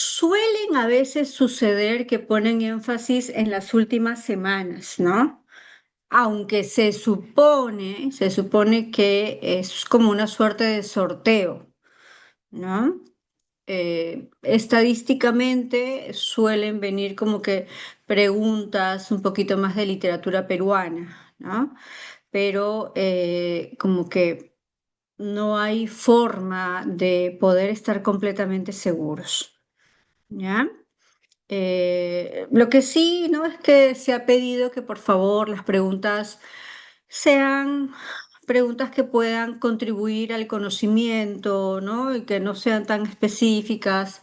Suelen a veces suceder que ponen énfasis en las últimas semanas, ¿no? Aunque se supone que es como una suerte de sorteo, ¿no? Estadísticamente suelen venir como que preguntas un poquito más de literatura peruana, ¿no? Pero como que no hay forma de poder estar completamente seguros, ¿ya? Lo que sí, ¿no? Es que se ha pedido que por favor las preguntas sean preguntas que puedan contribuir al conocimiento, ¿no? Y que no sean tan específicas,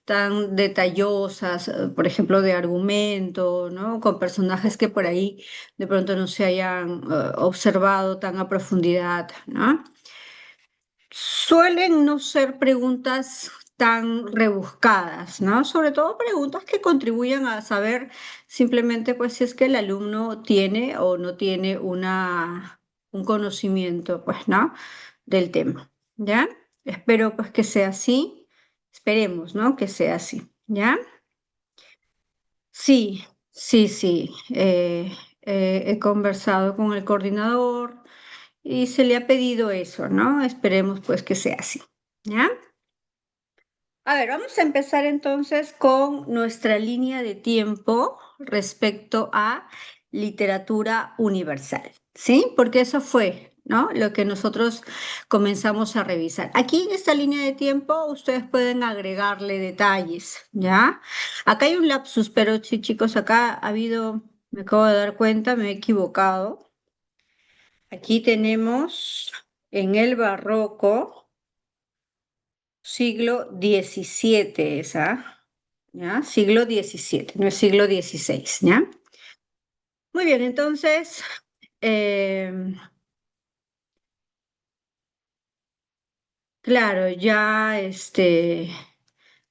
tan detallosas, por ejemplo, de argumento, ¿no? Con personajes que por ahí de pronto no se hayan observado tan a profundidad, ¿no? Suelen no ser preguntas tan rebuscadas, ¿no? Sobre todo preguntas que contribuyan a saber simplemente pues si es que el alumno tiene o no tiene un conocimiento, pues, ¿no? Del tema, ¿ya? Espero pues que sea así, esperemos, ¿no? Que sea así, ¿ya? Sí, sí, sí. He conversado con el coordinador y se le ha pedido eso, ¿no? Esperemos pues que sea así, ¿ya? A ver, vamos a empezar entonces con nuestra línea de tiempo respecto a literatura universal, ¿sí? Porque eso fue, ¿no? Lo que nosotros comenzamos a revisar. Aquí en esta línea de tiempo ustedes pueden agregarle detalles, ¿ya? Acá hay un lapsus, pero sí, chicos, acá ha habido, me acabo de dar cuenta, me he equivocado. Aquí tenemos en el barroco, siglo XVII, esa, ¿ya? Siglo XVII, no es siglo XVI, ¿ya? Muy bien, entonces, eh, claro, ya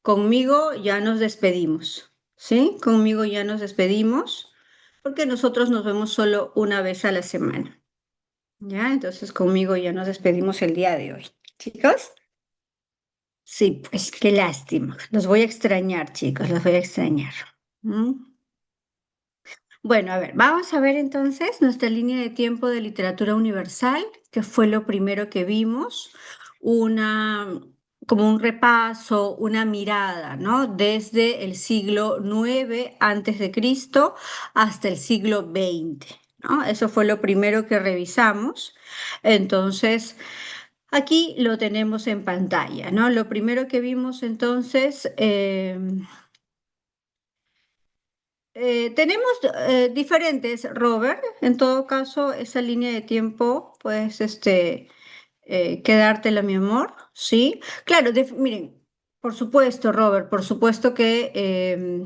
conmigo ya nos despedimos, ¿sí? Conmigo ya nos despedimos porque nosotros nos vemos solo una vez a la semana, ¿ya? Entonces conmigo ya nos despedimos el día de hoy. Chicos, sí, pues qué lástima. Los voy a extrañar, chicos, los voy a extrañar. ¿Mm? Bueno, a ver, vamos a ver entonces nuestra línea de tiempo de literatura universal, que fue lo primero que vimos, una, como un repaso, una mirada, ¿no? Desde el siglo IX antes de Cristo hasta el siglo XX, ¿no? Eso fue lo primero que revisamos. Entonces, aquí lo tenemos en pantalla, ¿no? Lo primero que vimos entonces, tenemos diferentes, Robert. En todo caso, esa línea de tiempo, pues, quedártela, mi amor, ¿sí? Claro, miren, por supuesto, Robert, por supuesto que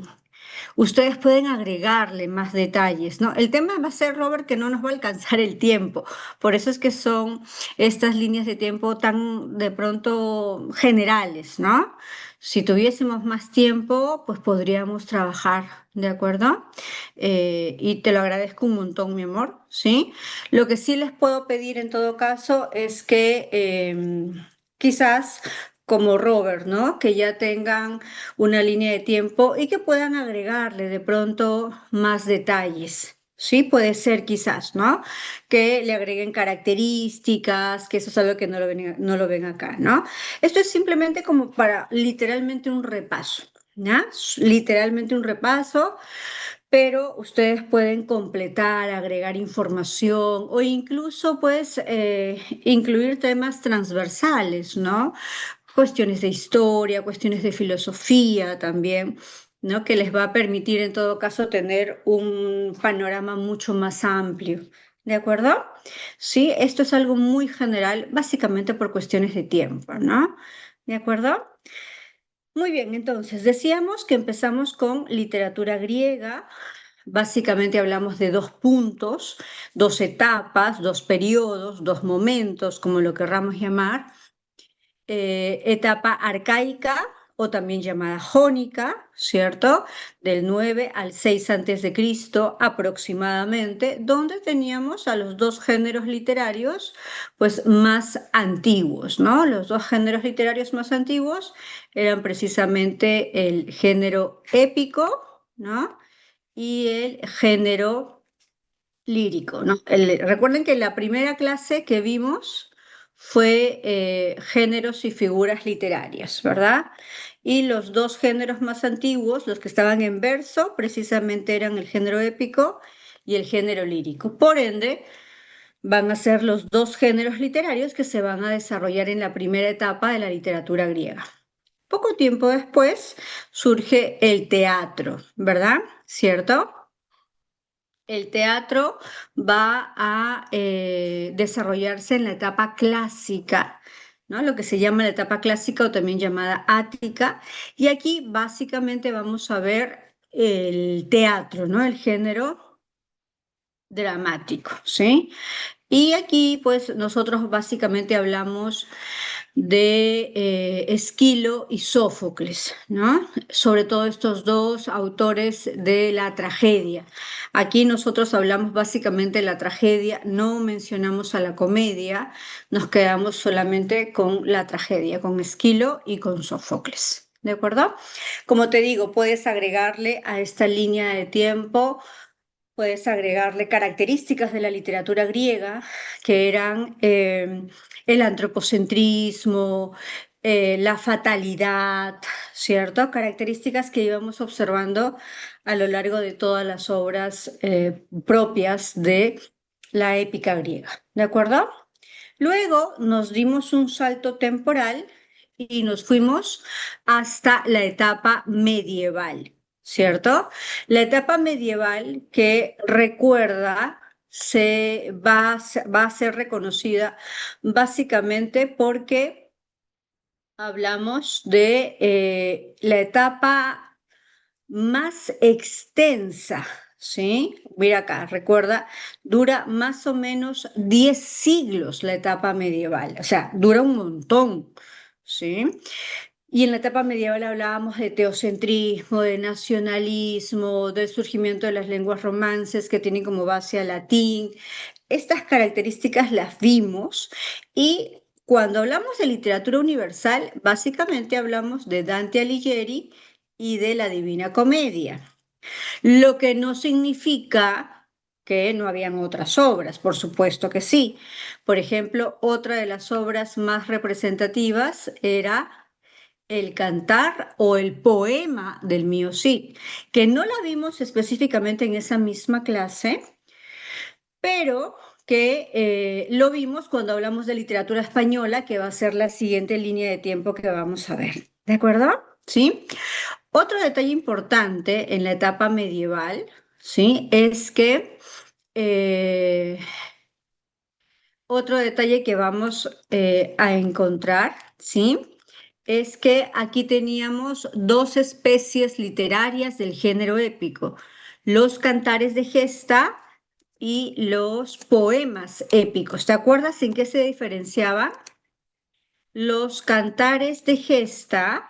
ustedes pueden agregarle más detalles, ¿no? El tema va a ser, Robert, que no nos va a alcanzar el tiempo. Por eso es que son estas líneas de tiempo tan de pronto generales, ¿no? Si tuviésemos más tiempo, pues podríamos trabajar, ¿de acuerdo? Y te lo agradezco un montón, mi amor, ¿sí? Lo que sí les puedo pedir en todo caso es que quizás como Robert, ¿no? Que ya tengan una línea de tiempo y que puedan agregarle de pronto más detalles. Sí, puede ser quizás, ¿no? Que le agreguen características, que eso es algo que no lo ven acá, ¿no? Esto es simplemente como para literalmente un repaso, ¿ya? Literalmente un repaso, pero ustedes pueden completar, agregar información o incluso pues incluir temas transversales, ¿no? Cuestiones de historia, cuestiones de filosofía también, ¿no? Que les va a permitir en todo caso tener un panorama mucho más amplio. ¿De acuerdo? Sí, esto es algo muy general, básicamente por cuestiones de tiempo, ¿no? ¿De acuerdo? Muy bien, entonces decíamos que empezamos con literatura griega. Básicamente hablamos de dos puntos, dos etapas, dos periodos, dos momentos, como lo querramos llamar. Etapa arcaica o también llamada jónica, ¿cierto? Del 9 al 6 antes de Cristo aproximadamente, donde teníamos a los dos géneros literarios pues más antiguos, ¿no? Los dos géneros literarios más antiguos eran precisamente el género épico, ¿no? Y el género lírico, ¿no? Recuerden que la primera clase que vimos fue géneros y figuras literarias, ¿verdad? Y los dos géneros más antiguos, los que estaban en verso, precisamente eran el género épico y el género lírico. Por ende, van a ser los dos géneros literarios que se van a desarrollar en la primera etapa de la literatura griega. Poco tiempo después surge el teatro, ¿verdad? ¿Cierto? El teatro va a desarrollarse en la etapa clásica, ¿no? Lo que se llama la etapa clásica o también llamada ática. Y aquí básicamente vamos a ver el teatro, ¿no? El género dramático, ¿sí? Y aquí, pues, nosotros básicamente hablamos de Esquilo y Sófocles, ¿no? Sobre todo estos dos autores de la tragedia. Aquí nosotros hablamos básicamente de la tragedia, no mencionamos a la comedia, nos quedamos solamente con la tragedia, con Esquilo y con Sófocles, ¿de acuerdo? Como te digo, puedes agregarle a esta línea de tiempo. Puedes agregarle características de la literatura griega, que eran el antropocentrismo, la fatalidad, ¿cierto? Características que íbamos observando a lo largo de todas las obras propias de la épica griega, ¿de acuerdo? Luego nos dimos un salto temporal y nos fuimos hasta la etapa medieval, ¿cierto? La etapa medieval que recuerda va a ser reconocida básicamente porque hablamos de la etapa más extensa, ¿sí? Mira acá, recuerda, dura más o menos 10 siglos la etapa medieval, o sea, dura un montón, ¿sí? Y en la etapa medieval hablábamos de teocentrismo, de nacionalismo, del surgimiento de las lenguas romances que tienen como base al latín. Estas características las vimos y cuando hablamos de literatura universal, básicamente hablamos de Dante Alighieri y de la Divina Comedia, lo que no significa que no habían otras obras, por supuesto que sí. Por ejemplo, otra de las obras más representativas era el cantar o el poema del Mío Cid, que no la vimos específicamente en esa misma clase, pero que lo vimos cuando hablamos de literatura española, que va a ser la siguiente línea de tiempo que vamos a ver. ¿De acuerdo? ¿Sí? Otro detalle importante en la etapa medieval, ¿sí? Es que otro detalle que vamos a encontrar, ¿sí? Es que aquí teníamos dos especies literarias del género épico, los cantares de gesta y los poemas épicos. ¿Te acuerdas en qué se diferenciaban? Los cantares de gesta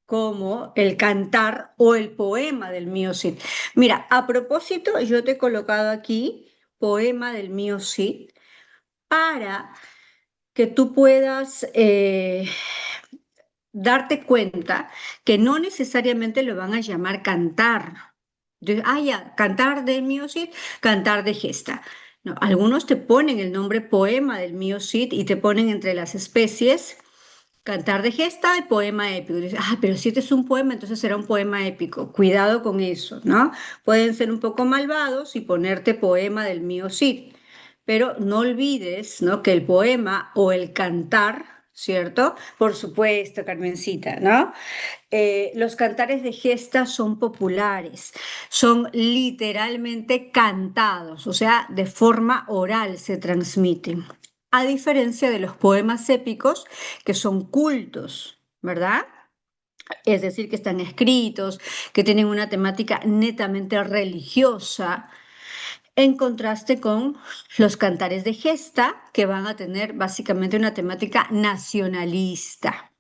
como el cantar o el poema del mío Cid. Mira, a propósito, yo te he colocado aquí poema del mío Cid para que tú puedas darte cuenta que no necesariamente lo van a llamar cantar. Ya, cantar del mío Cid, cantar de gesta. No, algunos te ponen el nombre poema del mío Cid y te ponen entre las especies cantar de gesta y poema épico. Dices, pero si este es un poema, entonces será un poema épico. Cuidado con eso, ¿no? Pueden ser un poco malvados y ponerte poema del mío Cid, pero no olvides, ¿no? Que el poema o el cantar, ¿cierto? Por supuesto, Carmencita, ¿no? Los cantares de gesta son populares, son literalmente cantados, o sea, de forma oral se transmiten, a diferencia de los poemas épicos que son cultos, ¿verdad? Es decir, que están escritos, que tienen una temática netamente religiosa, en contraste con los cantares de gesta, que van a tener básicamente una temática nacionalista.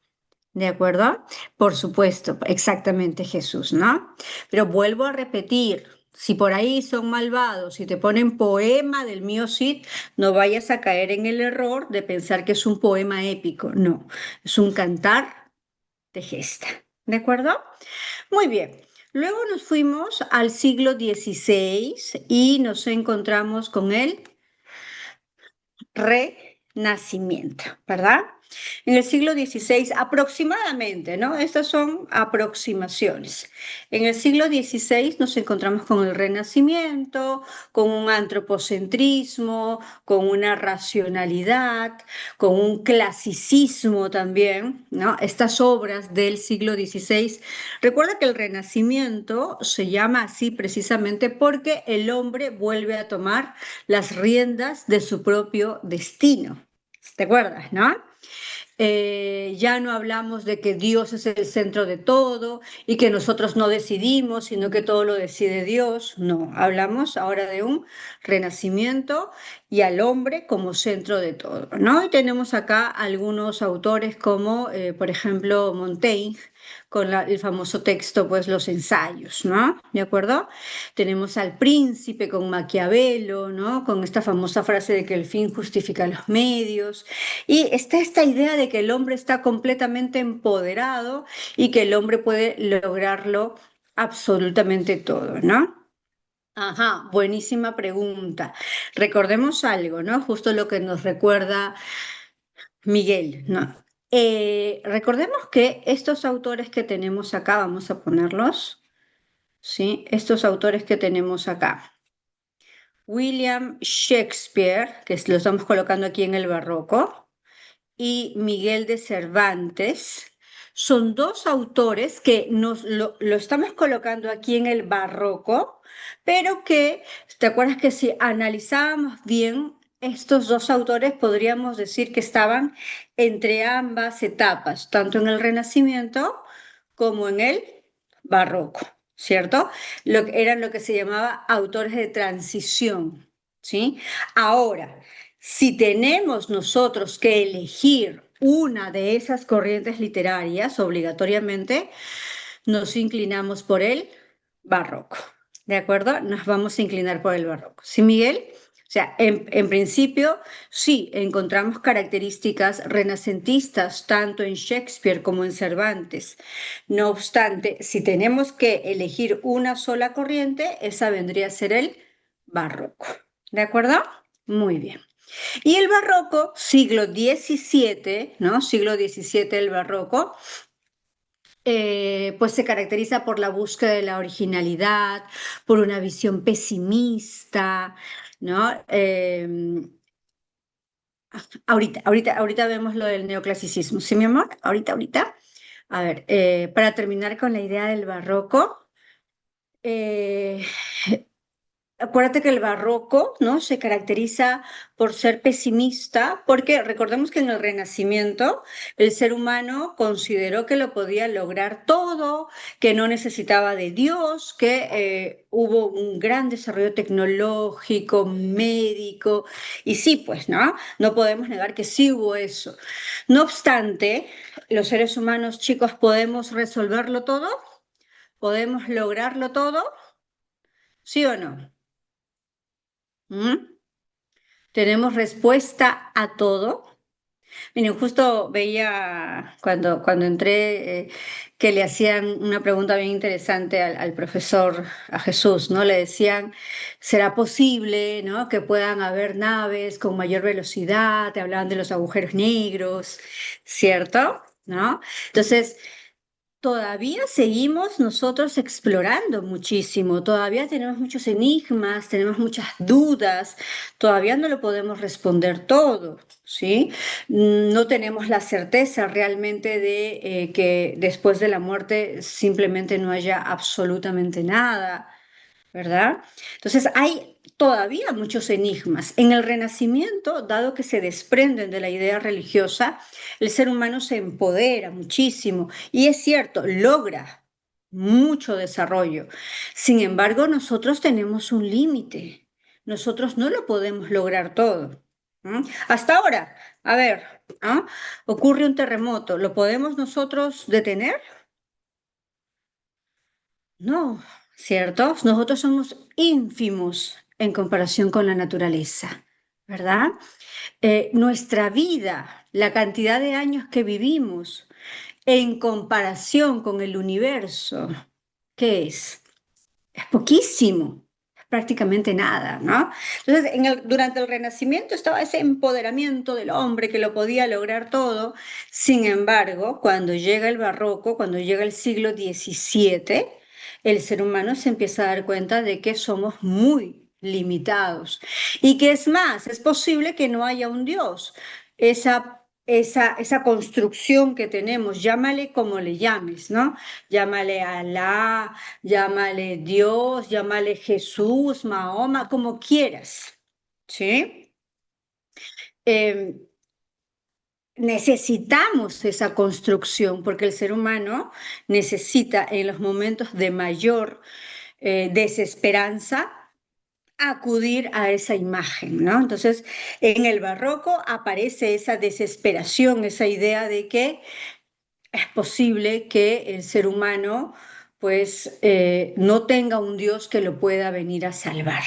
¿De acuerdo? Por supuesto, exactamente Jesús, ¿no? Pero vuelvo a repetir, si por ahí son malvados, si te ponen poema del mío Cid, no vayas a caer en el error de pensar que es un poema épico. No, es un cantar de gesta. ¿De acuerdo? Muy bien. Luego nos fuimos al siglo XVI y nos encontramos con él Renacimiento, ¿verdad? En el siglo XVI aproximadamente, ¿no? Estas son aproximaciones. En el siglo XVI nos encontramos con el Renacimiento, con un antropocentrismo, con una racionalidad, con un clasicismo también, ¿no? Estas obras del siglo XVI. Recuerda que el Renacimiento se llama así precisamente porque el hombre vuelve a tomar las riendas de su propio destino. ¿Te acuerdas, no? Ya no hablamos de que Dios es el centro de todo y que nosotros no decidimos, sino que todo lo decide Dios. No, hablamos ahora de un renacimiento y al hombre como centro de todo, ¿no? Y tenemos acá algunos autores como, por ejemplo, Montaigne, con el famoso texto, pues los ensayos, ¿no? ¿De acuerdo? Tenemos al príncipe con Maquiavelo, ¿no? Con esta famosa frase de que el fin justifica los medios. Y está esta idea de que el hombre está completamente empoderado y que el hombre puede lograrlo absolutamente todo, ¿no? Ajá, buenísima pregunta. Recordemos algo, ¿no? Justo lo que nos recuerda Miguel, ¿no? Recordemos que estos autores que tenemos acá, vamos a ponerlos, ¿sí? Estos autores que tenemos acá. William Shakespeare, lo estamos colocando aquí en el barroco, y Miguel de Cervantes, son dos autores que lo estamos colocando aquí en el barroco, pero que, ¿te acuerdas que si analizábamos bien estos dos autores, podríamos decir que estaban entre ambas etapas, tanto en el Renacimiento como en el barroco, ¿cierto? Eran lo que se llamaba autores de transición, ¿sí? Ahora, si tenemos nosotros que elegir una de esas corrientes literarias, obligatoriamente nos inclinamos por el barroco, ¿de acuerdo? Nos vamos a inclinar por el barroco. ¿Sí, Miguel? O sea, en principio, sí, encontramos características renacentistas tanto en Shakespeare como en Cervantes. No obstante, si tenemos que elegir una sola corriente, esa vendría a ser el barroco. ¿De acuerdo? Muy bien. Y el barroco, siglo XVII, ¿no? Siglo XVII el barroco, pues se caracteriza por la búsqueda de la originalidad, por una visión pesimista, ¿no? Ahorita vemos lo del neoclasicismo, ¿sí, mi amor? Ahorita. A ver, para terminar con la idea del barroco, eh, acuérdate que el barroco, ¿no? Se caracteriza por ser pesimista, porque recordemos que en el Renacimiento el ser humano consideró que lo podía lograr todo, que no necesitaba de Dios, que hubo un gran desarrollo tecnológico, médico, y sí, pues, ¿no? No podemos negar que sí hubo eso. No obstante, los seres humanos, chicos, podemos resolverlo todo, podemos lograrlo todo, ¿sí o no? ¿Mm? Tenemos respuesta a todo. Miren, justo veía cuando entré que le hacían una pregunta bien interesante al profesor, a Jesús, ¿no? Le decían, ¿será posible, ¿no? que puedan haber naves con mayor velocidad? Te hablaban de los agujeros negros, ¿cierto? ¿No? Entonces, todavía seguimos nosotros explorando muchísimo, todavía tenemos muchos enigmas, tenemos muchas dudas, todavía no lo podemos responder todo, ¿sí? No tenemos la certeza realmente de que después de la muerte simplemente no haya absolutamente nada. ¿Verdad? Entonces hay todavía muchos enigmas. En el Renacimiento, dado que se desprenden de la idea religiosa, el ser humano se empodera muchísimo y es cierto, logra mucho desarrollo. Sin embargo, nosotros tenemos un límite. Nosotros no lo podemos lograr todo. ¿Mm? Hasta ahora, a ver, ¿ah? Ocurre un terremoto, ¿lo podemos nosotros detener? No, ¿cierto? Nosotros somos ínfimos en comparación con la naturaleza, ¿verdad? Nuestra vida, la cantidad de años que vivimos en comparación con el universo, ¿qué es? Es poquísimo, es prácticamente nada, ¿no? Entonces, durante el Renacimiento estaba ese empoderamiento del hombre que lo podía lograr todo. Sin embargo, cuando llega el barroco, cuando llega el siglo XVII, el ser humano se empieza a dar cuenta de que somos muy limitados y que es más, es posible que no haya un Dios. Esa construcción que tenemos, llámale como le llames, ¿no? Llámale Alá, llámale Dios, llámale Jesús, Mahoma, como quieras, ¿sí? Eh, Necesitamos esa construcción porque el ser humano necesita en los momentos de mayor desesperanza acudir a esa imagen, ¿no? Entonces, en el barroco aparece esa desesperación, esa idea de que es posible que el ser humano pues no tenga un Dios que lo pueda venir a salvar.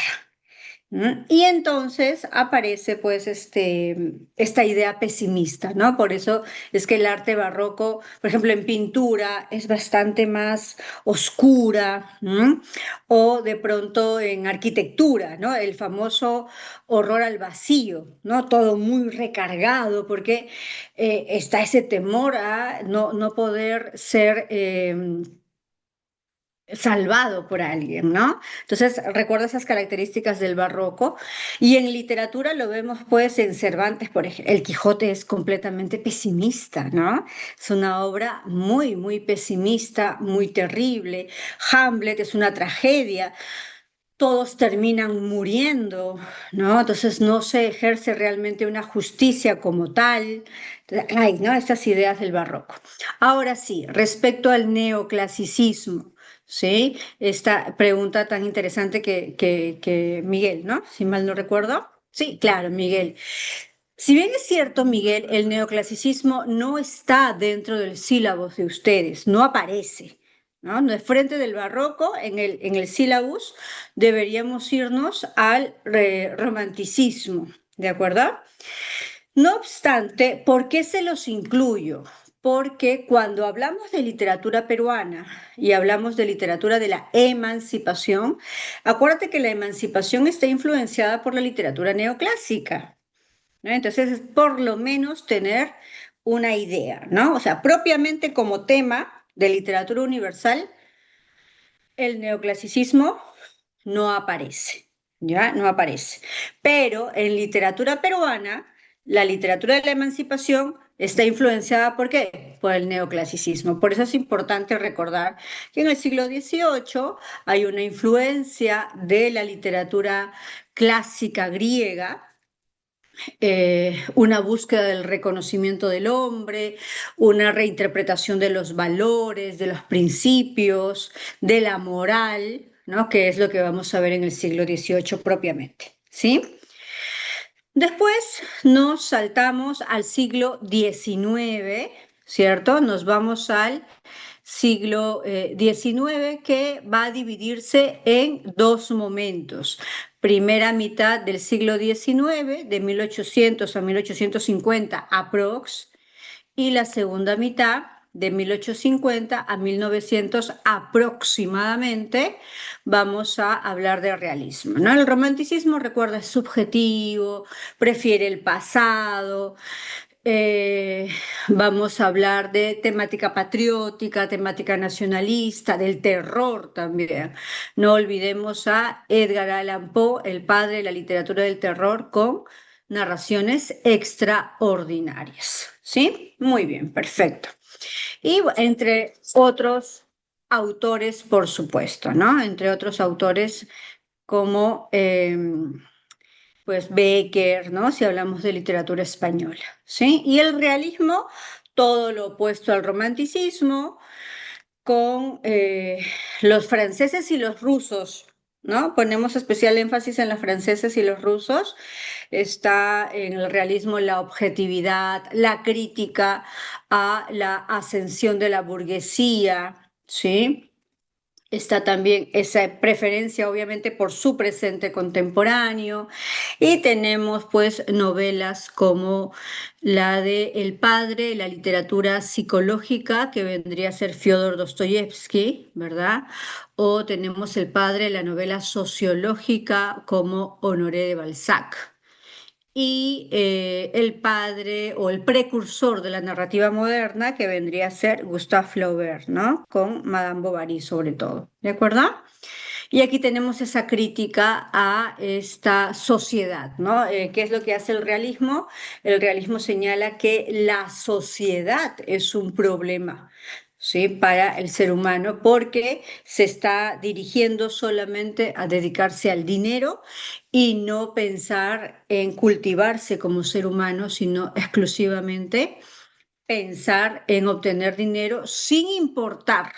¿Mm? Y entonces aparece pues esta idea pesimista, ¿no? Por eso es que el arte barroco, por ejemplo, en pintura es bastante más oscura, ¿m? O de pronto en arquitectura, ¿no? El famoso horror al vacío, ¿no? Todo muy recargado porque está ese temor a no poder ser salvado por alguien, ¿no? Entonces, recuerda esas características del barroco y en literatura lo vemos pues en Cervantes, por ejemplo, El Quijote es completamente pesimista, ¿no? Es una obra muy, muy pesimista, muy terrible. Hamlet es una tragedia, todos terminan muriendo, ¿no? Entonces no se ejerce realmente una justicia como tal. Hay, ¿no? Estas ideas del barroco. Ahora sí, respecto al neoclasicismo, ¿sí? Esta pregunta tan interesante que Miguel, ¿no? Si mal no recuerdo. Sí, claro, Miguel. Si bien es cierto, Miguel, el neoclasicismo no está dentro del sílabus de ustedes, no aparece, ¿no? No es frente del barroco, en el sílabus deberíamos irnos al romanticismo, ¿de acuerdo? No obstante, ¿por qué se los incluyo? Porque cuando hablamos de literatura peruana y hablamos de literatura de la emancipación, acuérdate que la emancipación está influenciada por la literatura neoclásica, ¿no? Entonces, es por lo menos tener una idea, ¿no? O sea, propiamente como tema de literatura universal, el neoclasicismo no aparece, ¿ya? No aparece. Pero en literatura peruana, la literatura de la emancipación está influenciada, ¿por qué? Por el neoclasicismo. Por eso es importante recordar que en el siglo XVIII hay una influencia de la literatura clásica griega, una búsqueda del reconocimiento del hombre, una reinterpretación de los valores, de los principios, de la moral, ¿no? Que es lo que vamos a ver en el siglo XVIII propiamente, ¿sí? Después nos saltamos al siglo XIX, ¿cierto? Nos vamos al siglo XIX, que va a dividirse en dos momentos. Primera mitad del siglo XIX, de 1800 a 1850 aprox, y la segunda mitad de 1850 a 1900 aproximadamente, vamos a hablar de realismo, ¿no? El romanticismo, recuerda, es subjetivo, prefiere el pasado. Vamos a hablar de temática patriótica, temática nacionalista, del terror también. No olvidemos a Edgar Allan Poe, el padre de la literatura del terror, con narraciones extraordinarias. ¿Sí? Muy bien, perfecto. Y entre otros autores, por supuesto, ¿no? Entre otros autores como pues Becker, ¿no? Si hablamos de literatura española, ¿sí? Y el realismo, todo lo opuesto al romanticismo, con los franceses y los rusos, ¿no? Ponemos especial énfasis en los franceses y los rusos. Está en el realismo la objetividad, la crítica a la ascensión de la burguesía, ¿sí? Está también esa preferencia, obviamente, por su presente contemporáneo. Y tenemos, pues, novelas como la de El Padre, la literatura psicológica, que vendría a ser Fyodor Dostoyevsky, ¿verdad? O tenemos El Padre, la novela sociológica, como Honoré de Balzac. Y el padre o el precursor de la narrativa moderna, que vendría a ser Gustave Flaubert, ¿no? Con Madame Bovary sobre todo, ¿de acuerdo? Y aquí tenemos esa crítica a esta sociedad, ¿no? ¿Qué es lo que hace el realismo? El realismo señala que la sociedad es un problema, ¿sí? Para el ser humano porque se está dirigiendo solamente a dedicarse al dinero y no pensar en cultivarse como ser humano, sino exclusivamente pensar en obtener dinero sin importar,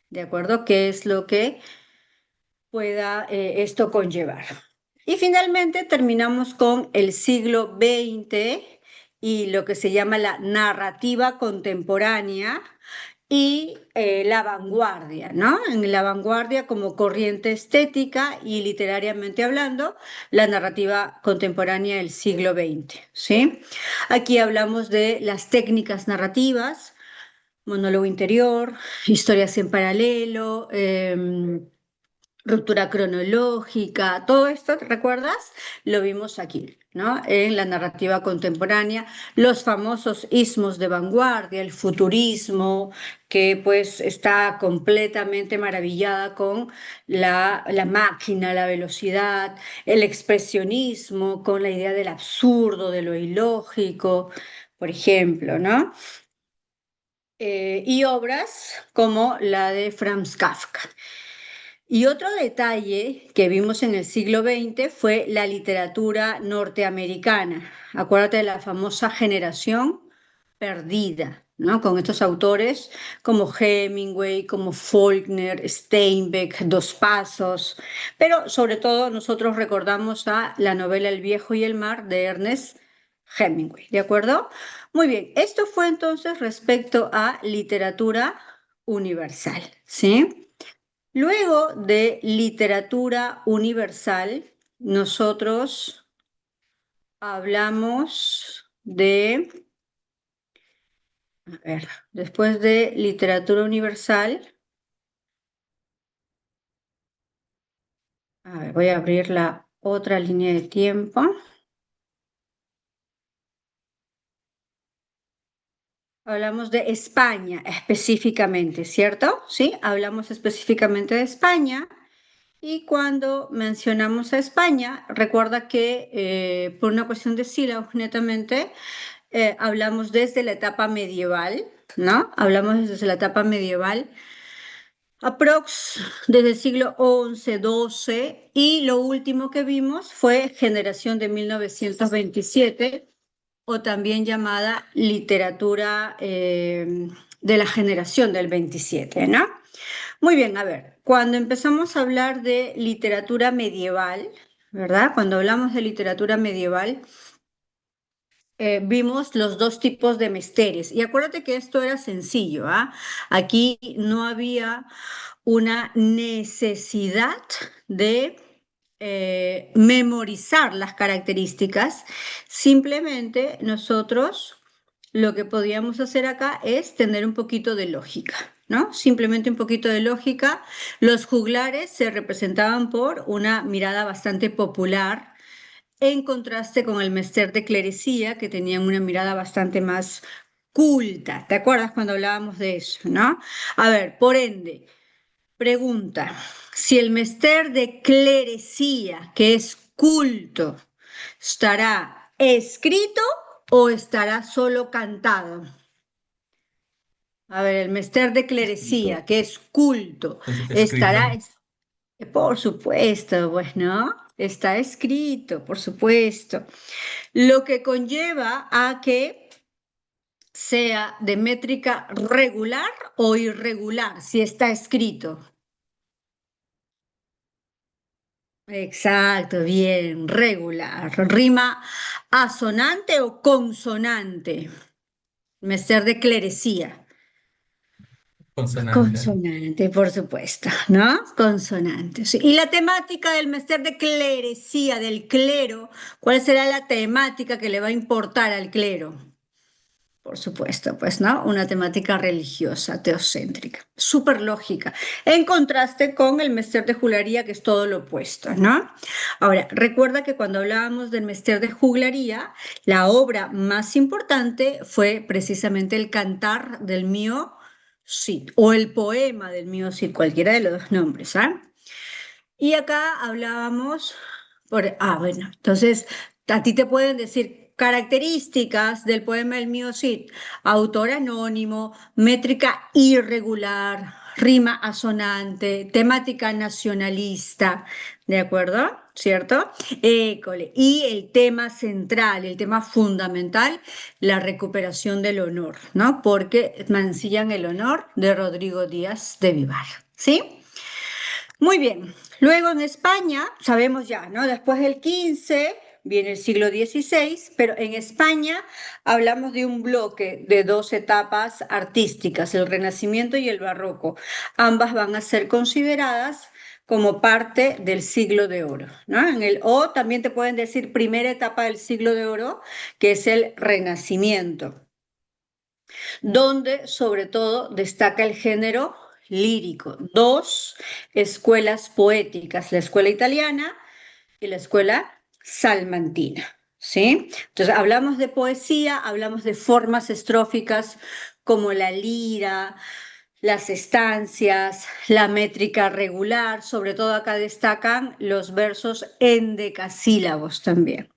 ¿de acuerdo? ¿Qué es lo que pueda esto conllevar? Y finalmente terminamos con el siglo XX y lo que se llama la narrativa contemporánea y la vanguardia, ¿no? En la vanguardia como corriente estética y literariamente hablando, la narrativa contemporánea del siglo XX, ¿sí? Aquí hablamos de las técnicas narrativas, monólogo interior, historias en paralelo, ruptura cronológica, todo esto, ¿te recuerdas? Lo vimos aquí, ¿no? En la narrativa contemporánea, los famosos ismos de vanguardia, el futurismo, que pues está completamente maravillada con la máquina, la velocidad, el expresionismo, con la idea del absurdo, de lo ilógico, por ejemplo, ¿no? Y obras como la de Franz Kafka. Y otro detalle que vimos en el siglo XX fue la literatura norteamericana. Acuérdate de la famosa generación perdida, ¿no? Con estos autores como Hemingway, como Faulkner, Steinbeck, Dos Pasos, pero sobre todo nosotros recordamos a la novela El viejo y el mar de Ernest Hemingway, ¿de acuerdo? Muy bien, esto fue entonces respecto a literatura universal, ¿sí? Luego de literatura universal, nosotros hablamos de, a ver, después de literatura universal, a ver, voy a abrir la otra línea de tiempo. Hablamos de España específicamente, ¿cierto? Sí, hablamos específicamente de España. Y cuando mencionamos a España, recuerda que por una cuestión de sílabos netamente, hablamos desde la etapa medieval, ¿no? Hablamos desde la etapa medieval, aprox desde el siglo XI, XII, y lo último que vimos fue Generación de 1927, o también llamada literatura de la generación del 27, ¿no? Muy bien, a ver, cuando empezamos a hablar de literatura medieval, ¿verdad? Cuando hablamos de literatura medieval, vimos los dos tipos de mesteres. Y acuérdate que esto era sencillo, ¿ah? Aquí no había una necesidad de memorizar las características, simplemente nosotros lo que podíamos hacer acá es tener un poquito de lógica, ¿no? Simplemente un poquito de lógica. Los juglares se representaban por una mirada bastante popular, en contraste con el Mester de Clerecía, que tenían una mirada bastante más culta. ¿Te acuerdas cuando hablábamos de eso, no? A ver, por ende, pregunta, si el Mester de Clerecía, que es culto, ¿estará escrito o estará solo cantado? A ver, el Mester de Escrito. Clerecía, que es culto, estará, Escrito. por supuesto, pues, ¿no? Está escrito, por supuesto. Lo que conlleva a que sea de métrica regular o irregular, si está escrito. Exacto, bien, regular. ¿Rima asonante o consonante? Mester de clerecía. Consonante. Consonante, por supuesto, ¿no? Consonante, sí. Y la temática del mester de clerecía, del clero, ¿cuál será la temática que le va a importar al clero? Por supuesto, pues, ¿no? Una temática religiosa, teocéntrica, súper lógica, en contraste con el Mester de Juglaría, que es todo lo opuesto, ¿no? Ahora, recuerda que cuando hablábamos del Mester de Juglaría, la obra más importante fue precisamente el Cantar del Mío Cid, o el poema del Mío Cid, cualquiera de los dos nombres, ¿ah? Y acá hablábamos bueno, entonces a ti te pueden decir características del poema El mío Cid: autor anónimo, métrica irregular, rima asonante, temática nacionalista, ¿de acuerdo? ¿Cierto? École. Y el tema central, el tema fundamental, la recuperación del honor, ¿no? Porque mancillan el honor de Rodrigo Díaz de Vivar, ¿sí? Muy bien. Luego en España, sabemos ya, ¿no? Después del 15 viene el siglo XVI, pero en España hablamos de un bloque de dos etapas artísticas, el Renacimiento y el Barroco. Ambas van a ser consideradas como parte del siglo de oro, ¿no? O también te pueden decir primera etapa del siglo de oro, que es el Renacimiento, donde sobre todo destaca el género lírico. Dos escuelas poéticas, la escuela italiana y la escuela salmantina. ¿Sí? Entonces, hablamos de poesía, hablamos de formas estróficas como la lira, las estancias, la métrica regular, sobre todo acá destacan los versos endecasílabos también.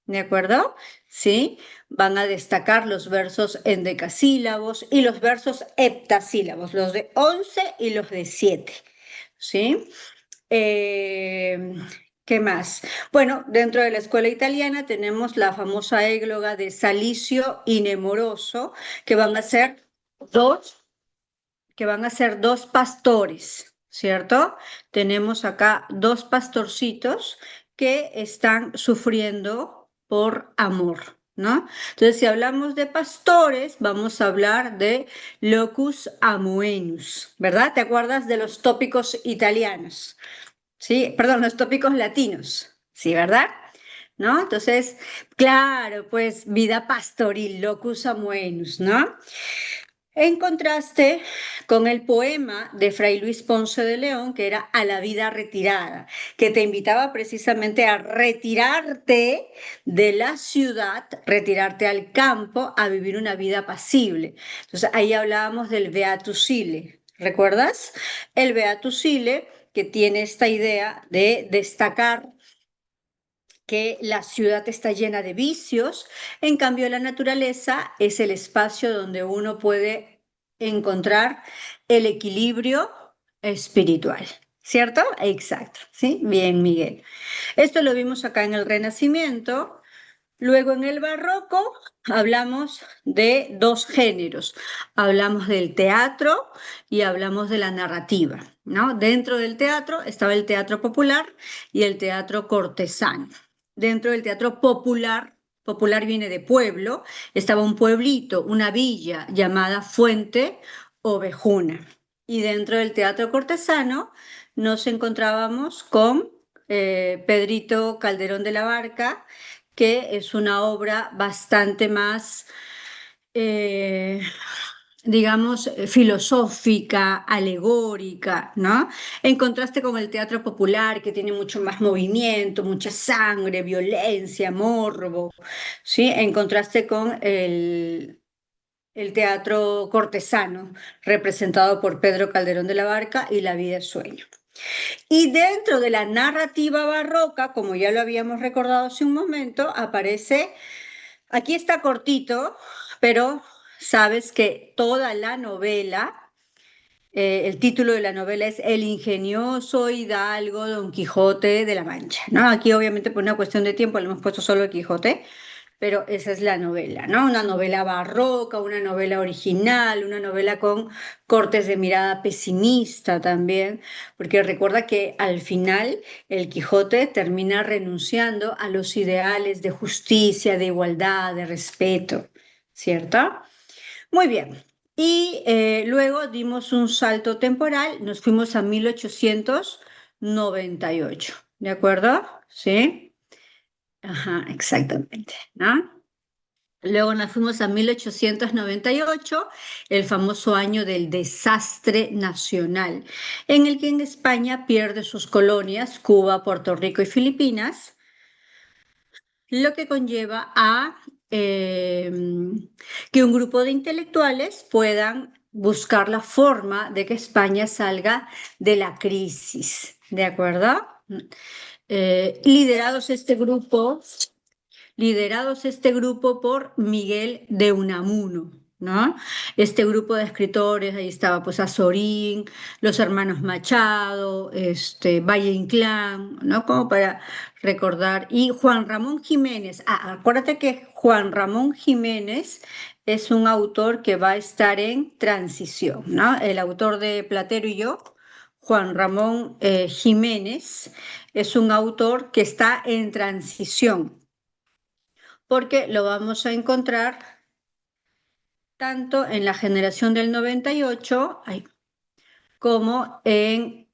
¿De acuerdo? ¿Sí? Van a destacar los versos endecasílabos y los versos heptasílabos, los de 11 y los de 7. ¿Sí? Eh, ¿Qué más? Bueno, dentro de la escuela italiana tenemos la famosa égloga de Salicio y Nemoroso, que van a ser dos dos pastores, ¿cierto? Tenemos acá dos pastorcitos que están sufriendo por amor, ¿no? Entonces, si hablamos de pastores, vamos a hablar de locus amoenus, ¿verdad? ¿Te acuerdas de los tópicos italianos? Sí, perdón, los tópicos latinos, ¿sí, verdad? ¿No? Entonces, claro, pues vida pastoril, locus amoenus, ¿no? En contraste con el poema de Fray Luis Ponce de León, que era A la vida retirada, que te invitaba precisamente a retirarte de la ciudad, retirarte al campo, a vivir una vida apacible. Entonces ahí hablábamos del Beatus Sile, ¿recuerdas? El Beatus Sile, que tiene esta idea de destacar que la ciudad está llena de vicios, en cambio la naturaleza es el espacio donde uno puede encontrar el equilibrio espiritual, ¿cierto? Exacto, ¿sí? Bien, Miguel. Esto lo vimos acá en el Renacimiento. Luego en el Barroco hablamos de dos géneros. Hablamos del teatro y hablamos de la narrativa, ¿no? Dentro del teatro estaba el teatro popular y el teatro cortesano. Dentro del teatro popular, popular viene de pueblo, estaba un pueblito, una villa llamada Fuente Ovejuna. Y dentro del teatro cortesano nos encontrábamos con Pedrito Calderón de la Barca, que es una obra bastante más, eh, digamos, filosófica, alegórica, ¿no? En contraste con el teatro popular, que tiene mucho más movimiento, mucha sangre, violencia, morbo, ¿sí? En contraste con el teatro cortesano, representado por Pedro Calderón de la Barca y La vida es sueño. Y dentro de la narrativa barroca, como ya lo habíamos recordado hace un momento, aparece, aquí está cortito, pero sabes que toda la novela, el título de la novela es El ingenioso hidalgo Don Quijote de la Mancha, ¿no? Aquí obviamente por una cuestión de tiempo le hemos puesto solo el Quijote, pero esa es la novela, ¿no? Una novela barroca, una novela original, una novela con cortes de mirada pesimista también, porque recuerda que al final el Quijote termina renunciando a los ideales de justicia, de igualdad, de respeto, ¿cierto? Muy bien. Y luego dimos un salto temporal, nos fuimos a 1898, ¿de acuerdo? ¿Sí? Ajá, exactamente, ¿no? Luego nos fuimos a 1898, el famoso año del desastre nacional, en el que en España pierde sus colonias, Cuba, Puerto Rico y Filipinas, lo que conlleva a eh, que un grupo de intelectuales puedan buscar la forma de que España salga de la crisis, ¿de acuerdo? Liderados este grupo por Miguel de Unamuno, ¿no? Este grupo de escritores, ahí estaba pues Azorín, los hermanos Machado, Valle Inclán, ¿no? Como para recordar. Y Juan Ramón Jiménez, acuérdate que Juan Ramón Jiménez es un autor que va a estar en transición, ¿no? El autor de Platero y yo. Juan Ramón Jiménez es un autor que está en transición porque lo vamos a encontrar tanto en la generación del 98 como en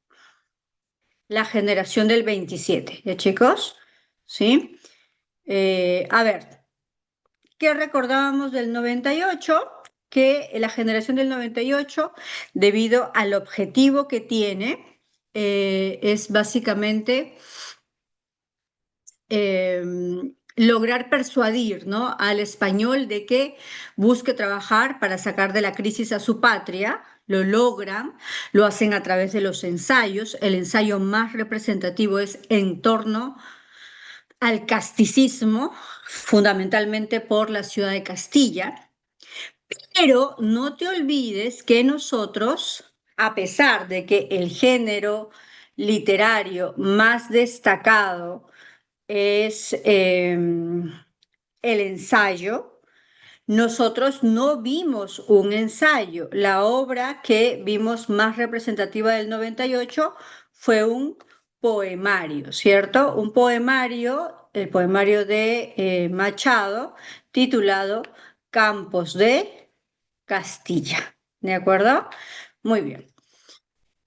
la generación del 27, ¿ya chicos? ¿Sí? A ver, ¿qué recordábamos del 98? Que la generación del 98, debido al objetivo que tiene, es básicamente eh, lograr persuadir, ¿no?, al español de que busque trabajar para sacar de la crisis a su patria. Lo logran, lo hacen a través de los ensayos. El ensayo más representativo es en torno al casticismo, fundamentalmente por la ciudad de Castilla. Pero no te olvides que nosotros, a pesar de que el género literario más destacado es el ensayo, nosotros no vimos un ensayo. La obra que vimos más representativa del 98 fue un poemario, ¿cierto? Un poemario, el poemario de Machado, titulado Campos de Castilla. ¿De acuerdo? Muy bien.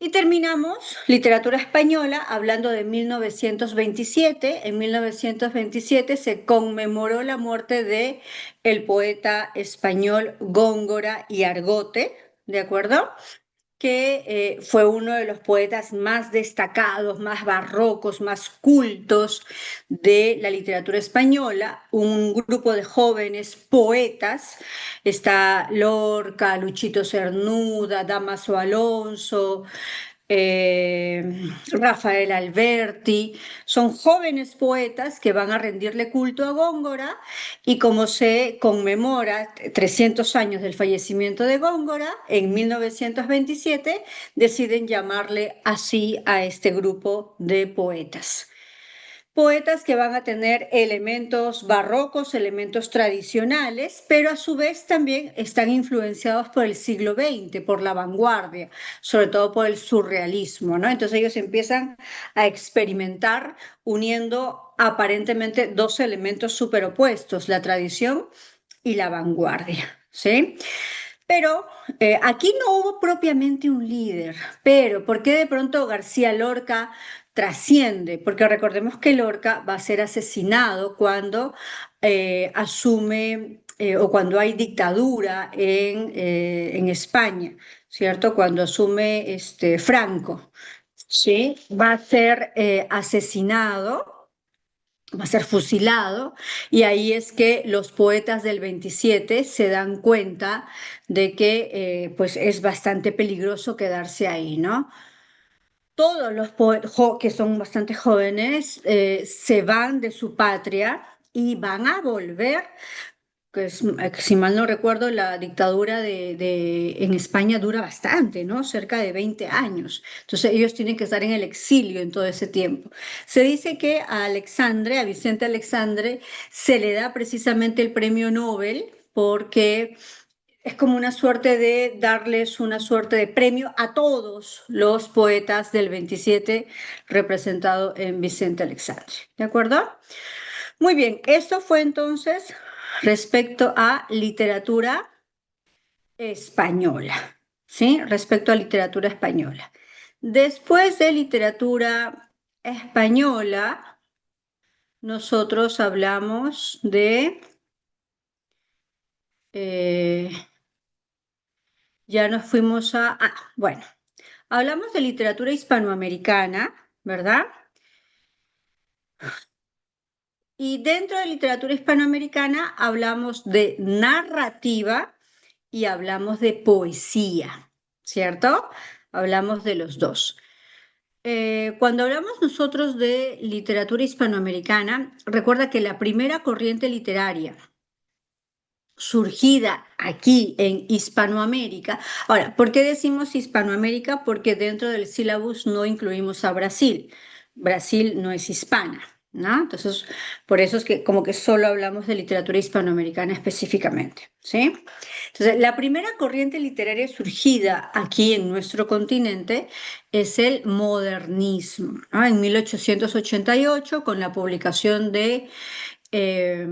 Y terminamos literatura española hablando de 1927. En 1927 se conmemoró la muerte de el poeta español Góngora y Argote, ¿de acuerdo? Que fue uno de los poetas más destacados, más barrocos, más cultos de la literatura española. Un grupo de jóvenes poetas, está Lorca, Luchito Cernuda, Damaso Alonso, Rafael Alberti, son jóvenes poetas que van a rendirle culto a Góngora, y como se conmemora 300 años del fallecimiento de Góngora, en 1927 deciden llamarle así a este grupo de poetas. Poetas que van a tener elementos barrocos, elementos tradicionales, pero a su vez también están influenciados por el siglo XX, por la vanguardia, sobre todo por el surrealismo, ¿no? Entonces ellos empiezan a experimentar uniendo aparentemente dos elementos superopuestos, la tradición y la vanguardia, ¿sí? Pero aquí no hubo propiamente un líder, pero ¿por qué de pronto García Lorca trasciende? Porque recordemos que Lorca va a ser asesinado cuando asume o cuando hay dictadura en España, ¿cierto? Cuando asume Franco, ¿sí? Va a ser asesinado, va a ser fusilado, y ahí es que los poetas del 27 se dan cuenta de que pues es bastante peligroso quedarse ahí, ¿no? Todos los poetas que son bastante jóvenes se van de su patria y van a volver que si mal no recuerdo, la dictadura en España dura bastante, ¿no? Cerca de 20 años. Entonces ellos tienen que estar en el exilio en todo ese tiempo. Se dice que a Alexandre, a Vicente Alexandre, se le da precisamente el premio Nobel porque es como una suerte de darles una suerte de premio a todos los poetas del 27 representado en Vicente Alexandre. ¿De acuerdo? Muy bien, esto fue entonces respecto a literatura española, ¿sí? Respecto a literatura española. Después de literatura española, nosotros hablamos de, eh, ya nos fuimos bueno, hablamos de literatura hispanoamericana, ¿verdad? Y dentro de literatura hispanoamericana hablamos de narrativa y hablamos de poesía, ¿cierto? Hablamos de los dos. Cuando hablamos nosotros de literatura hispanoamericana, recuerda que la primera corriente literaria surgida aquí en Hispanoamérica. Ahora, ¿por qué decimos Hispanoamérica? Porque dentro del sílabus no incluimos a Brasil. Brasil no es hispana, ¿no? Entonces, por eso es que como que solo hablamos de literatura hispanoamericana específicamente, ¿sí? Entonces, la primera corriente literaria surgida aquí en nuestro continente es el modernismo, ¿no? En 1888, con la publicación de eh,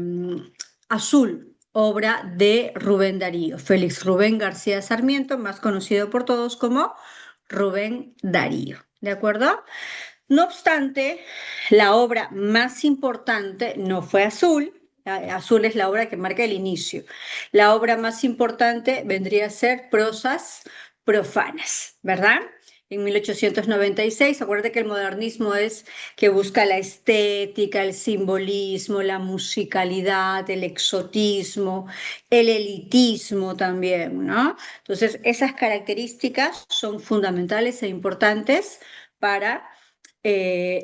Azul, obra de Rubén Darío, Félix Rubén García Sarmiento, más conocido por todos como Rubén Darío. ¿De acuerdo? No obstante, la obra más importante no fue Azul. Azul es la obra que marca el inicio. La obra más importante vendría a ser Prosas profanas, ¿verdad? En 1896, acuérdate que el modernismo es que busca la estética, el simbolismo, la musicalidad, el exotismo, el elitismo también, ¿no? Entonces, esas características son fundamentales e importantes para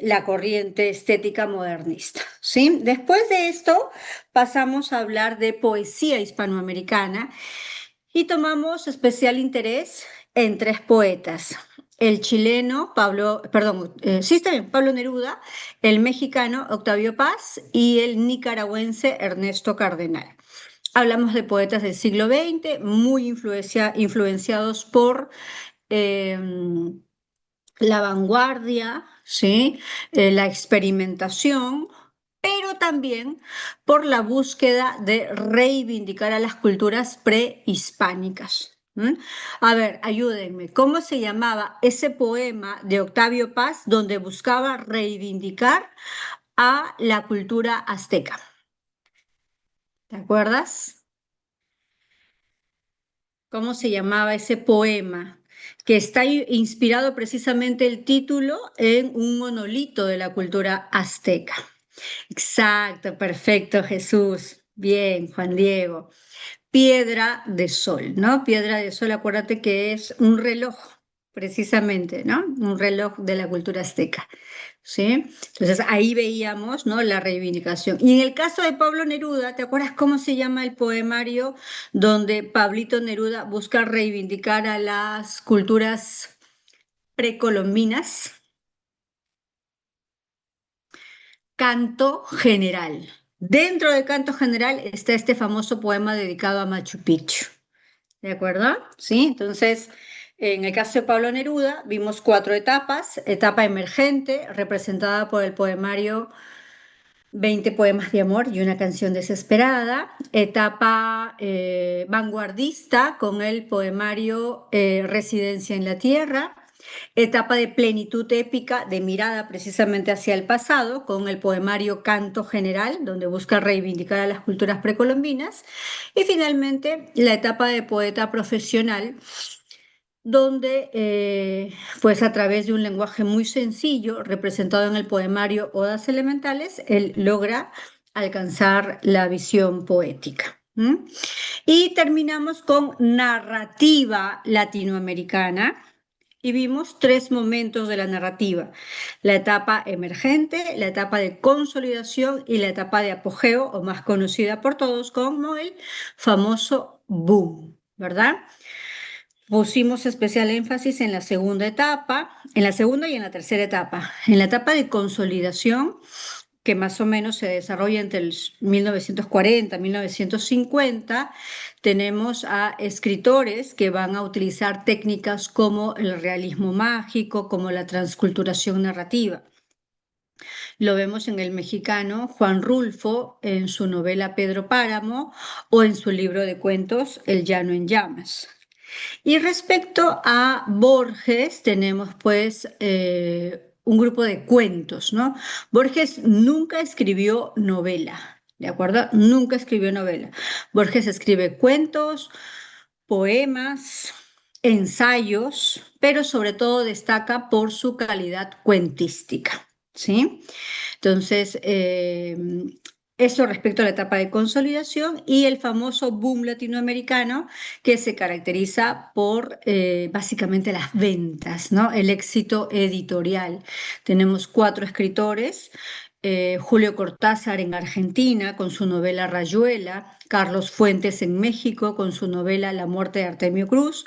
la corriente estética modernista, ¿sí? Después de esto pasamos a hablar de poesía hispanoamericana y tomamos especial interés en tres poetas. El chileno Pablo, perdón, sí está bien, Pablo Neruda, el mexicano Octavio Paz y el nicaragüense Ernesto Cardenal. Hablamos de poetas del siglo XX, muy influenciados por eh, la vanguardia, ¿sí? La experimentación, pero también por la búsqueda de reivindicar a las culturas prehispánicas. A ver, ayúdenme, ¿cómo se llamaba ese poema de Octavio Paz donde buscaba reivindicar a la cultura azteca? ¿Te acuerdas? ¿Cómo se llamaba ese poema? Que está inspirado precisamente el título en un monolito de la cultura azteca. Exacto, perfecto, Jesús. Bien, Juan Diego. Piedra de Sol, ¿no? Piedra de Sol, acuérdate que es un reloj, precisamente, ¿no? Un reloj de la cultura azteca, ¿sí? Entonces ahí veíamos, ¿no? La reivindicación. Y en el caso de Pablo Neruda, ¿te acuerdas cómo se llama el poemario donde Pablito Neruda busca reivindicar a las culturas precolombinas? Canto General. Dentro del Canto General está este famoso poema dedicado a Machu Picchu. ¿De acuerdo? Sí, entonces, en el caso de Pablo Neruda, vimos cuatro etapas. Etapa emergente, representada por el poemario 20 poemas de amor y una canción desesperada. Etapa vanguardista, con el poemario Residencia en la Tierra. Etapa de plenitud épica, de mirada precisamente hacia el pasado, con el poemario Canto General, donde busca reivindicar a las culturas precolombinas. Y finalmente, la etapa de poeta profesional, donde, pues a través de un lenguaje muy sencillo, representado en el poemario Odas Elementales, él logra alcanzar la visión poética. Y terminamos con narrativa latinoamericana, y vimos tres momentos de la narrativa: la etapa emergente, la etapa de consolidación y la etapa de apogeo, o más conocida por todos como el famoso boom, ¿verdad? Pusimos especial énfasis en la segunda etapa, en la segunda y en la tercera etapa. En la etapa de consolidación, que más o menos se desarrolla entre el 1940 y 1950, tenemos a escritores que van a utilizar técnicas como el realismo mágico, como la transculturación narrativa. Lo vemos en el mexicano Juan Rulfo en su novela Pedro Páramo o en su libro de cuentos El llano en llamas. Y respecto a Borges, tenemos pues un grupo de cuentos, ¿no? Borges nunca escribió novela, ¿de acuerdo? Nunca escribió novela. Borges escribe cuentos, poemas, ensayos, pero sobre todo destaca por su calidad cuentística, ¿sí? Entonces, eso respecto a la etapa de consolidación y el famoso boom latinoamericano que se caracteriza por básicamente las ventas, ¿no? El éxito editorial. Tenemos cuatro escritores. Julio Cortázar en Argentina con su novela Rayuela, Carlos Fuentes en México con su novela La muerte de Artemio Cruz,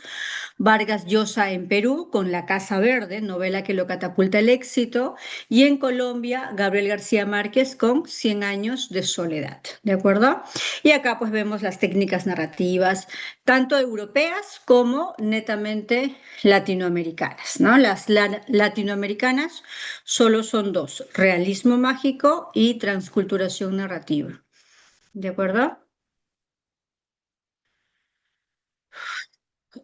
Vargas Llosa en Perú con La Casa Verde, novela que lo catapulta al éxito, y en Colombia Gabriel García Márquez con Cien años de soledad, ¿de acuerdo? Y acá pues vemos las técnicas narrativas, tanto europeas como netamente latinoamericanas, ¿no? Las latinoamericanas solo son dos: realismo mágico y transculturación narrativa, ¿de acuerdo?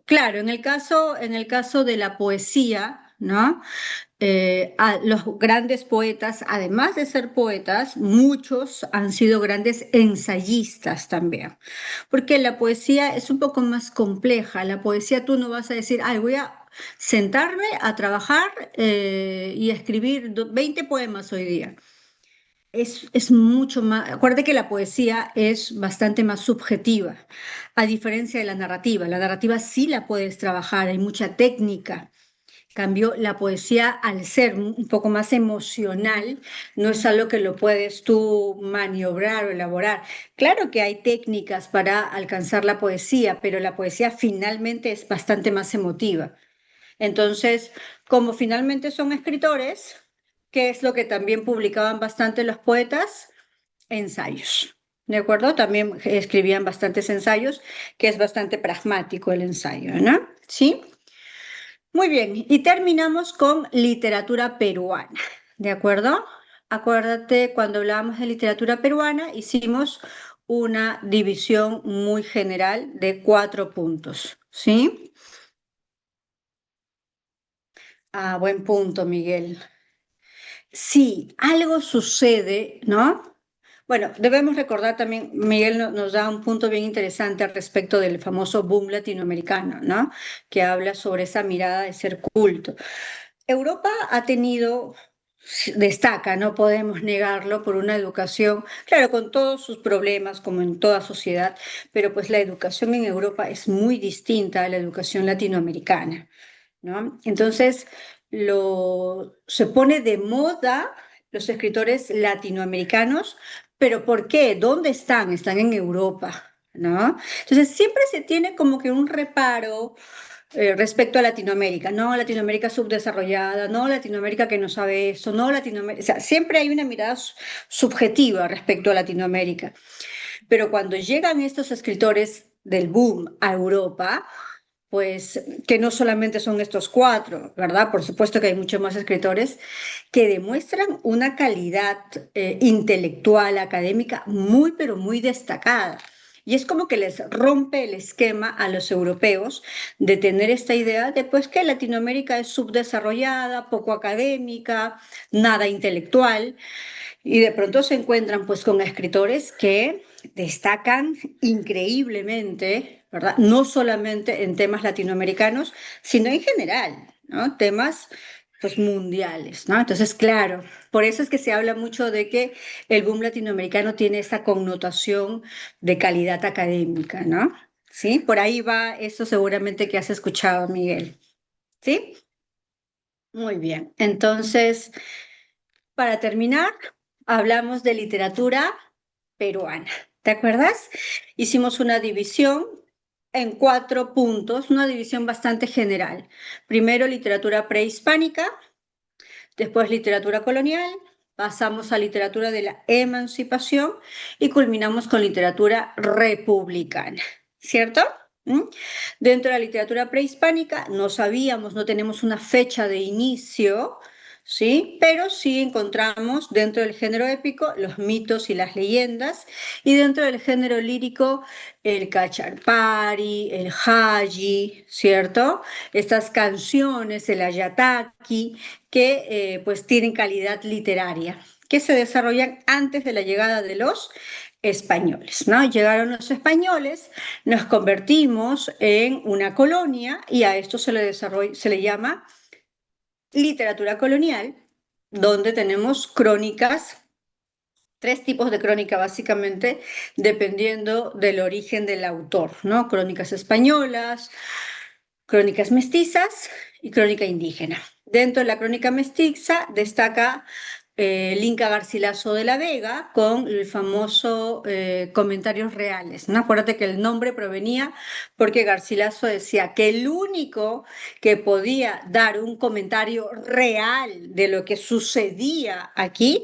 Claro, en el caso de la poesía, ¿no? A los grandes poetas, además de ser poetas, muchos han sido grandes ensayistas también, porque la poesía es un poco más compleja. La poesía tú no vas a decir, ay, voy a sentarme a trabajar y a escribir 20 poemas hoy día. Es mucho más, acuérdate que la poesía es bastante más subjetiva, a diferencia de la narrativa. La narrativa sí la puedes trabajar, hay mucha técnica. Cambio, la poesía, al ser un poco más emocional, no es algo que lo puedes tú maniobrar o elaborar. Claro que hay técnicas para alcanzar la poesía, pero la poesía finalmente es bastante más emotiva. Entonces, como finalmente son escritores, ¿qué es lo que también publicaban bastante los poetas? Ensayos. ¿De acuerdo? También escribían bastantes ensayos, que es bastante pragmático el ensayo, ¿no? ¿Sí? Muy bien, y terminamos con literatura peruana, ¿de acuerdo? Acuérdate, cuando hablábamos de literatura peruana, hicimos una división muy general de 4 puntos, ¿sí? Ah, buen punto, Miguel. Sí, algo sucede, ¿no? Bueno, debemos recordar también, Miguel nos da un punto bien interesante al respecto del famoso boom latinoamericano, ¿no? Que habla sobre esa mirada de ser culto. Europa ha tenido, destaca, no podemos negarlo, por una educación, claro, con todos sus problemas, como en toda sociedad, pero pues la educación en Europa es muy distinta a la educación latinoamericana, ¿no? Entonces, se pone de moda los escritores latinoamericanos, pero ¿por qué? ¿Dónde están? Están en Europa, ¿no? Entonces, siempre se tiene como que un reparo respecto a Latinoamérica. No, Latinoamérica subdesarrollada, no, Latinoamérica que no sabe eso, no, Latinoamérica. O sea, siempre hay una mirada subjetiva respecto a Latinoamérica. Pero cuando llegan estos escritores del boom a Europa, pues que no solamente son estos cuatro, ¿verdad? Por supuesto que hay muchos más escritores que demuestran una calidad intelectual, académica muy, pero muy destacada. Y es como que les rompe el esquema a los europeos de tener esta idea de pues que Latinoamérica es subdesarrollada, poco académica, nada intelectual, y de pronto se encuentran pues con escritores que destacan increíblemente, ¿verdad? No solamente en temas latinoamericanos, sino en general, ¿no? Temas pues mundiales, ¿no? Entonces, claro, por eso es que se habla mucho de que el boom latinoamericano tiene esta connotación de calidad académica, ¿no? ¿Sí? Por ahí va eso seguramente que has escuchado, Miguel. ¿Sí? Muy bien. Entonces, para terminar, hablamos de literatura peruana. ¿Te acuerdas? Hicimos una división en 4 puntos, una división bastante general. Primero, literatura prehispánica, después literatura colonial, pasamos a literatura de la emancipación y culminamos con literatura republicana, ¿cierto? ¿Mm? Dentro de la literatura prehispánica no sabíamos, no tenemos una fecha de inicio, ¿sí? Pero sí encontramos dentro del género épico los mitos y las leyendas, y dentro del género lírico el cacharpari, el hayi, ¿cierto? Estas canciones, el ayataki, que pues tienen calidad literaria, que se desarrollan antes de la llegada de los españoles, ¿no? Llegaron los españoles, nos convertimos en una colonia y a esto se le llama literatura colonial, donde tenemos crónicas, 3 tipos de crónica básicamente, dependiendo del origen del autor, ¿no? Crónicas españolas, crónicas mestizas y crónica indígena. Dentro de la crónica mestiza destaca el Inca Garcilaso de la Vega con el famoso Comentarios Reales, ¿no? Acuérdate que el nombre provenía porque Garcilaso decía que el único que podía dar un comentario real de lo que sucedía aquí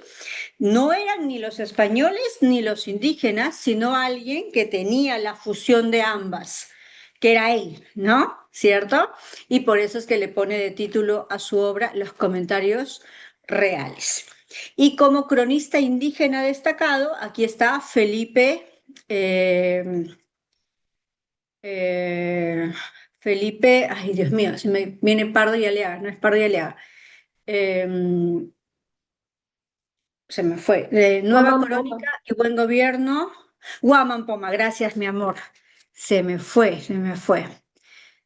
no eran ni los españoles ni los indígenas, sino alguien que tenía la fusión de ambas, que era él, ¿no? ¿Cierto? Y por eso es que le pone de título a su obra Los Comentarios Reales. Y como cronista indígena destacado, aquí está eh, Felipe, ay Dios mío, se me viene Pardo y Aleaga, no es Pardo y Aleaga. Eh, Se me fue. Nueva Guamampoma. Crónica y Buen Gobierno. Guamampoma, gracias, mi amor. Se me fue.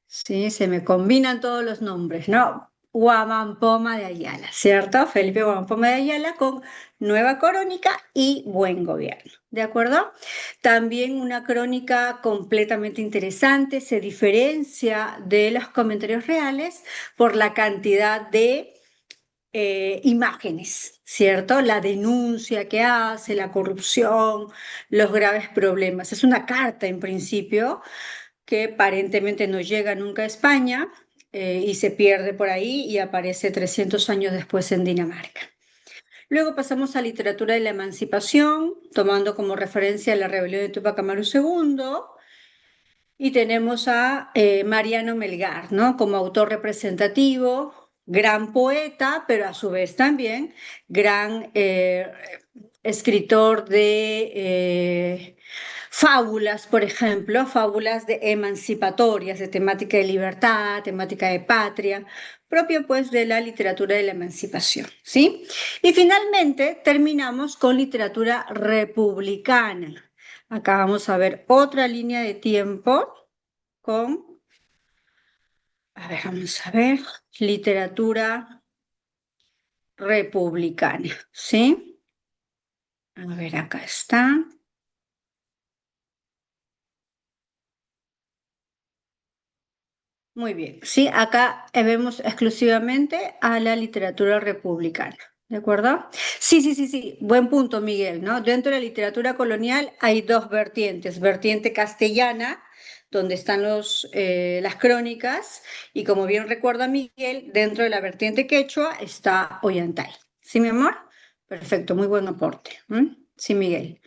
Sí, se me combinan todos los nombres, ¿no? Guamampoma de Ayala, ¿cierto? Felipe Guamampoma de Ayala con Nueva Crónica y Buen Gobierno, ¿de acuerdo? También una crónica completamente interesante, se diferencia de los comentarios reales por la cantidad de imágenes, ¿cierto? La denuncia que hace, la corrupción, los graves problemas. Es una carta en principio que aparentemente no llega nunca a España y se pierde por ahí y aparece 300 años después en Dinamarca. Luego pasamos a literatura de la emancipación, tomando como referencia la rebelión de Tupac Amaru II, y tenemos a Mariano Melgar, ¿no? Como autor representativo, gran poeta, pero a su vez también gran escritor de fábulas, por ejemplo, fábulas de emancipatorias, de temática de libertad, temática de patria, propio pues de la literatura de la emancipación, ¿sí? Y finalmente terminamos con literatura republicana. Acá vamos a ver otra línea de tiempo con, a ver, vamos a ver, literatura republicana, ¿sí? A ver, acá está. Muy bien, sí, acá vemos exclusivamente a la literatura republicana, ¿de acuerdo? Sí, sí, sí, sí, buen punto, Miguel, ¿no? Dentro de la literatura colonial hay 2 vertientes, vertiente castellana, donde están las crónicas, y como bien recuerda Miguel, dentro de la vertiente quechua está Ollantay. ¿Sí, mi amor? Perfecto, muy buen aporte. Sí, Miguel.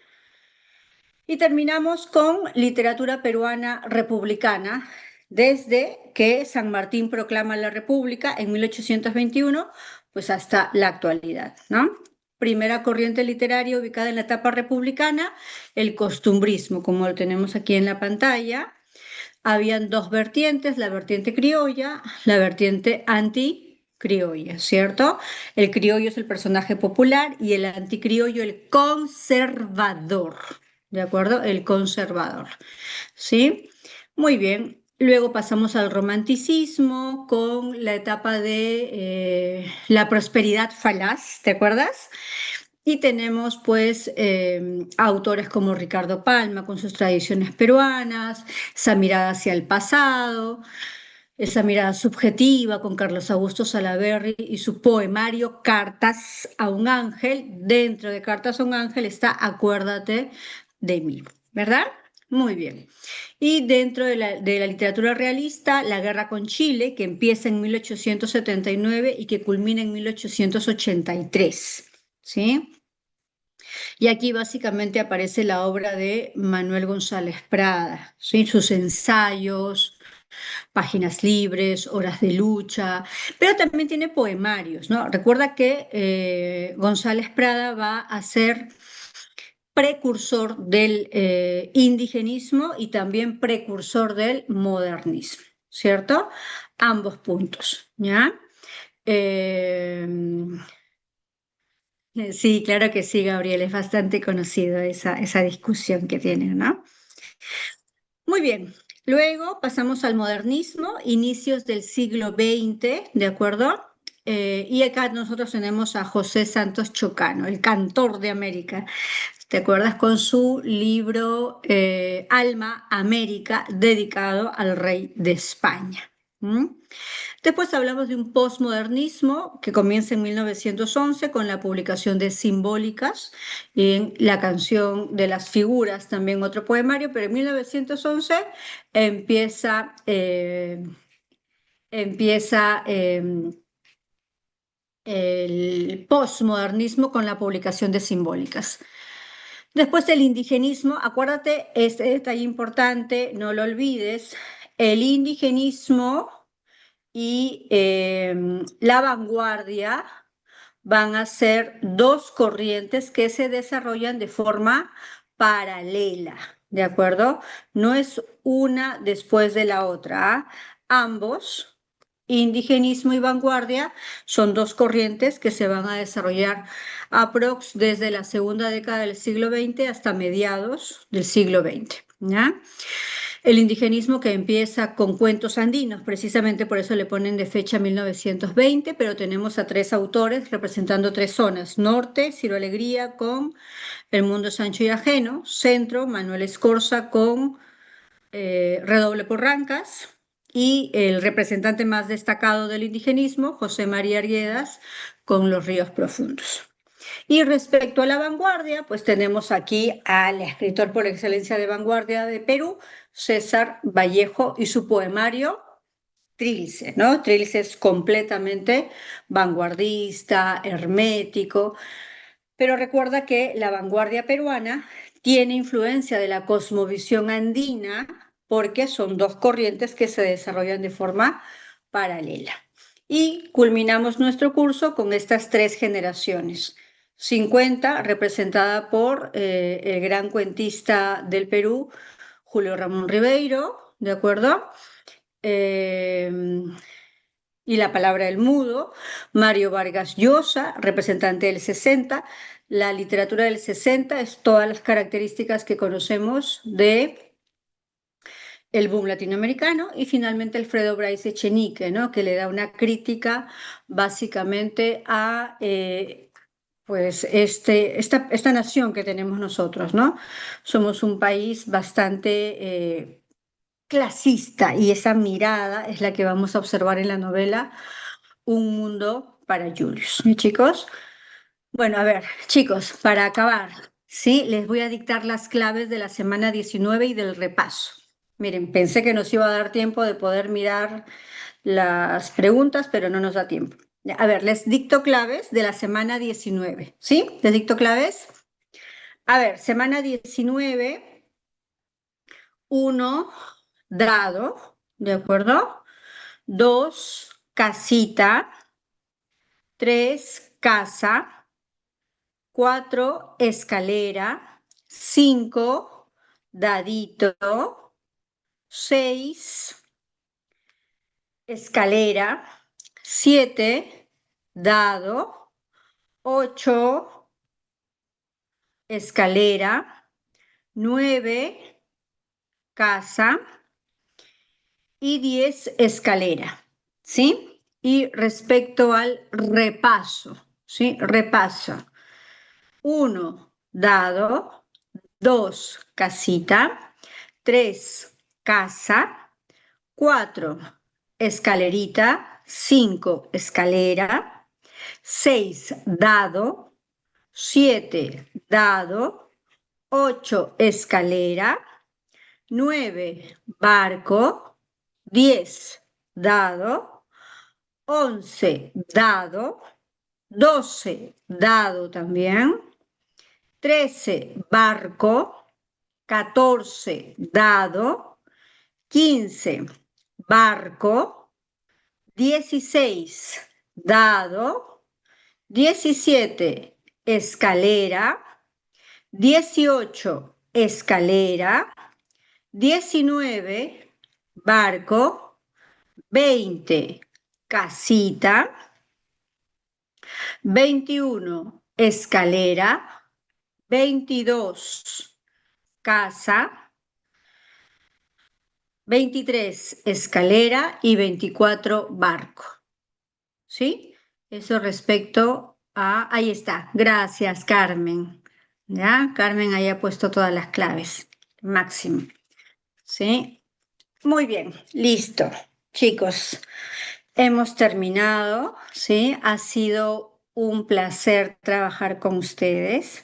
Y terminamos con literatura peruana republicana, desde que San Martín proclama la República en 1821, pues hasta la actualidad, ¿no? Primera corriente literaria ubicada en la etapa republicana, el costumbrismo, como lo tenemos aquí en la pantalla. Habían 2 vertientes, la vertiente criolla, la vertiente anticriolla, ¿cierto? El criollo es el personaje popular y el anticriollo el conservador, ¿de acuerdo? El conservador, ¿sí? Muy bien. Luego pasamos al romanticismo con la etapa de la prosperidad falaz, ¿te acuerdas? Y tenemos pues autores como Ricardo Palma con sus tradiciones peruanas, esa mirada hacia el pasado, esa mirada subjetiva con Carlos Augusto Salaverry y su poemario Cartas a un ángel. Dentro de Cartas a un ángel está Acuérdate de mí, ¿verdad? Muy bien. Y dentro de la literatura realista, La guerra con Chile, que empieza en 1879 y que culmina en 1883, ¿sí? Y aquí básicamente aparece la obra de Manuel González Prada, ¿sí? Sus ensayos, páginas libres, horas de lucha, pero también tiene poemarios, ¿no? Recuerda que González Prada va a ser precursor del indigenismo y también precursor del modernismo, ¿cierto? Ambos puntos, ¿ya? Eh, sí, claro que sí, Gabriel, es bastante conocido esa discusión que tienen, ¿no? Muy bien. Luego pasamos al modernismo, inicios del siglo XX, ¿de acuerdo? Y acá nosotros tenemos a José Santos Chocano, el cantor de América. ¿Te acuerdas? Con su libro Alma América, dedicado al rey de España. ¿Mm? Después hablamos de un postmodernismo que comienza en 1911 con la publicación de Simbólicas, en la canción de las figuras, también otro poemario, pero en 1911 empieza, empieza el postmodernismo con la publicación de Simbólicas. Después el indigenismo, acuérdate, este detalle importante, no lo olvides, el indigenismo y la vanguardia van a ser dos corrientes que se desarrollan de forma paralela, ¿de acuerdo? No es una después de la otra. ¿Ah? Ambos, indigenismo y vanguardia, son dos corrientes que se van a desarrollar desde la segunda década del siglo XX hasta mediados del siglo XX. ¿Ya? El indigenismo que empieza con cuentos andinos, precisamente por eso le ponen de fecha 1920, pero tenemos a tres autores representando tres zonas: norte, Ciro Alegría con El mundo es ancho y ajeno; centro, Manuel Escorza con Redoble por Rancas; y el representante más destacado del indigenismo, José María Arguedas, con Los ríos profundos. Y respecto a la vanguardia, pues tenemos aquí al escritor por excelencia de vanguardia de Perú, César Vallejo, y su poemario Trilce, ¿no? Trilce es completamente vanguardista, hermético, pero recuerda que la vanguardia peruana tiene influencia de la cosmovisión andina porque son dos corrientes que se desarrollan de forma paralela. Y culminamos nuestro curso con estas tres generaciones. 50, representada por el gran cuentista del Perú, Julio Ramón Ribeiro, ¿de acuerdo? Eh, y la palabra El mudo, Mario Vargas Llosa, representante del 60. La literatura del 60 es todas las características que conocemos de el boom latinoamericano. Y finalmente Alfredo Bryce Echenique, ¿no? Que le da una crítica básicamente a pues esta nación que tenemos nosotros, ¿no? Somos un país bastante clasista, y esa mirada es la que vamos a observar en la novela Un mundo para Julius. ¿Sí, chicos? Bueno, a ver, chicos, para acabar, ¿sí? Les voy a dictar las claves de la semana 19 y del repaso. Miren, pensé que nos iba a dar tiempo de poder mirar las preguntas, pero no nos da tiempo. A ver, les dicto claves de la semana 19, ¿sí? ¿Les dicto claves? A ver, semana 19, uno, dado, ¿de acuerdo? Dos, casita. Tres, casa. Cuatro, escalera. Cinco, dadito. Seis, escalera. Siete, dado. Ocho, escalera. Nueve, casa. Y 10, escalera. ¿Sí? Y respecto al repaso, ¿sí? Repaso. Uno, dado. Dos, casita. Tres, casa. Cuatro, escalerita, 5, escalera, 6, dado, 7, dado, 8, escalera, 9, barco, 10, dado, 11, dado, 12, dado también, 13, barco, 14, dado, 15, barco, 16, dado, 17, escalera, 18, escalera, 19, barco, 20, casita, 21, escalera, 22, casa, 23, escalera y 24, barco. ¿Sí? Eso respecto a... Ahí está. Gracias, Carmen. ¿Ya? Carmen ahí ha puesto todas las claves. Máximo. ¿Sí? Muy bien. Listo. Chicos, hemos terminado. ¿Sí? Ha sido un placer trabajar con ustedes.